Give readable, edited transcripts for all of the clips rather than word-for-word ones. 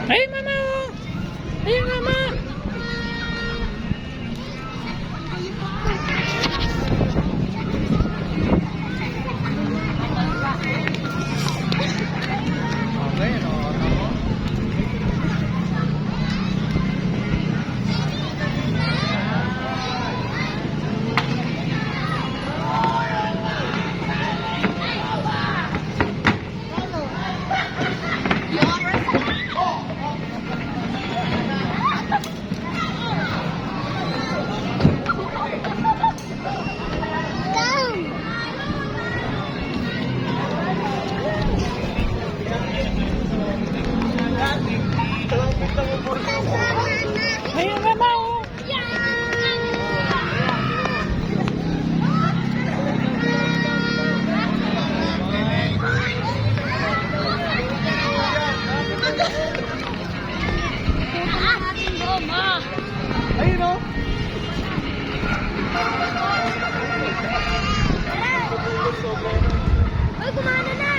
Ay, mama! Ay, mama! Ayun, mama, oh. Ayun, oh. Ay, kumana na!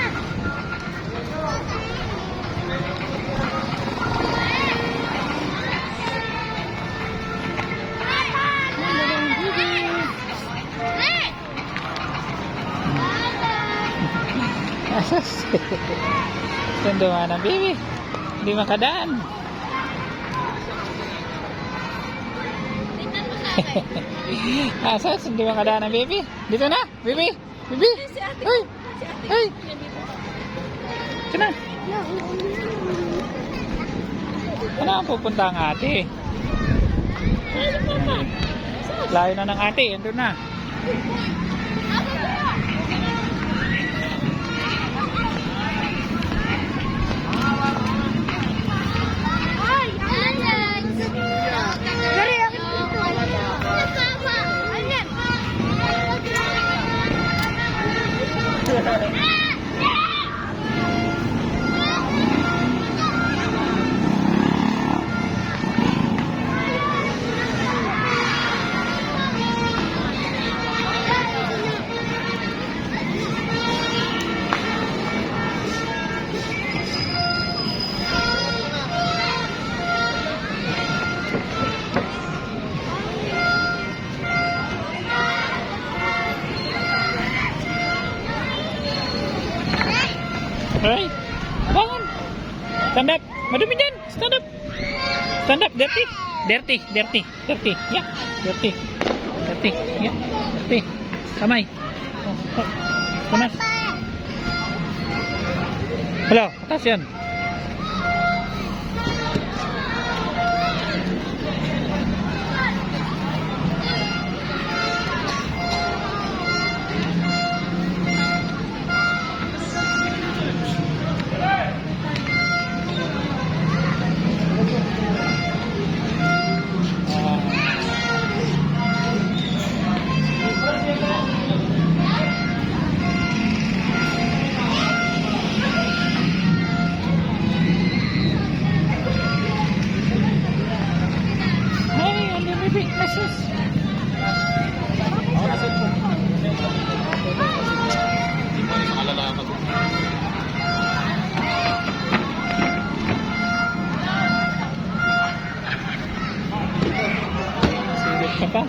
Asas. Sundo na, baby. Hindi makadaan. Asas, hindi makadaan na, baby. Dito na, baby. Baby. Ay. Ay. Dito na. Ano ang pupunta ang ate? Layo na ng ate. Ando na. Hey, bangun. Stand up. Madumi din. Stand up. Stand up. Dirty. Dirty. Dirty. Dirty. Ya. Dirty. Dirty. Ya. Dirty. Kamay. Oh, oh. Panas. Hello. Atas yan. Apa?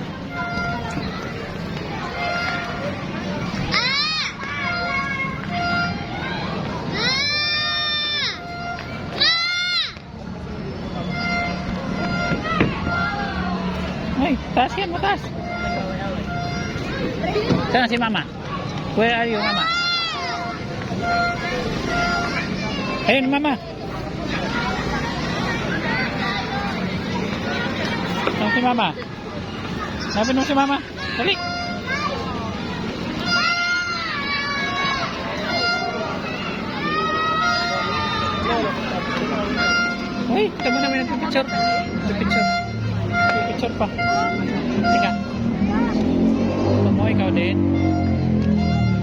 Hey, taas yan, mataas. Sana si mama? Where are you, mama? Ayun, mama. Saan si mama? Sabi mo si mama. Dali. Uy, ito mo namin nagpipicture. Nagpipicture. Nagpipicture pa. Tika. Ito mo, ikaw din.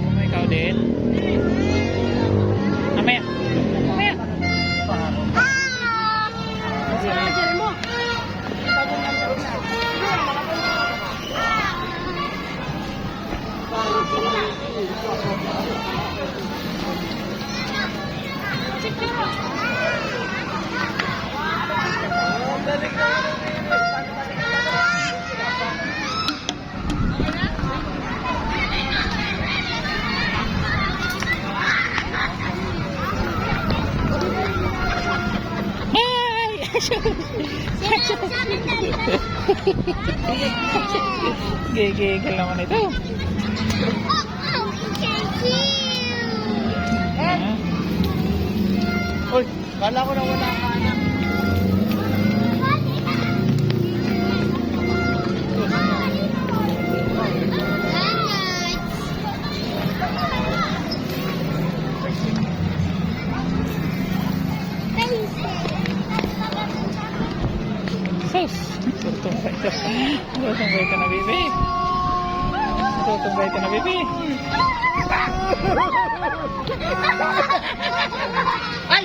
Ito mo, ikaw din. Mamaya. Mamaya. Gigigil naman ito. Uy, kala ko na wala ka anak. Sus! Tutumbay ito. Tutumbay ito na, baby. Tutumbay ito na, baby. Ay!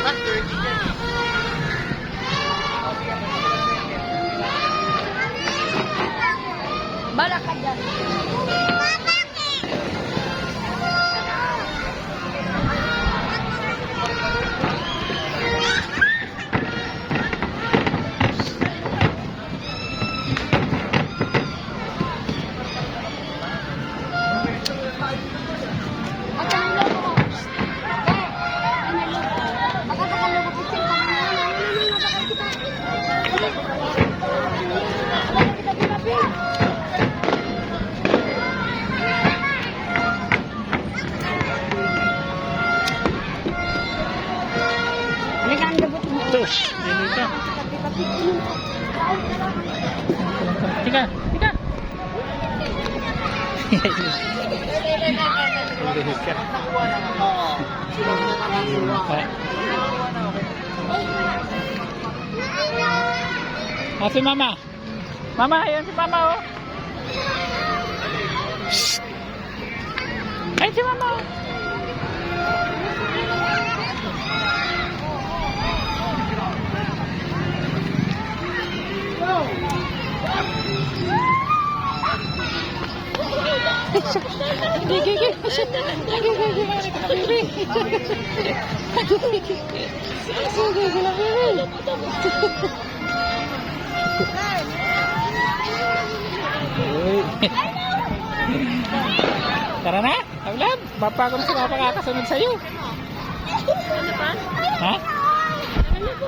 Ba't dirty yan? Bala ka dyan. Ito, dili ka. Tika, tika. Dili ka. Ah, si mama. Mama, ayan si mama, oh. Shh. Ayan si mama, oh. Tara na, Aulad. Bapa ko na si Papa kakasunod sa'yo. Ha?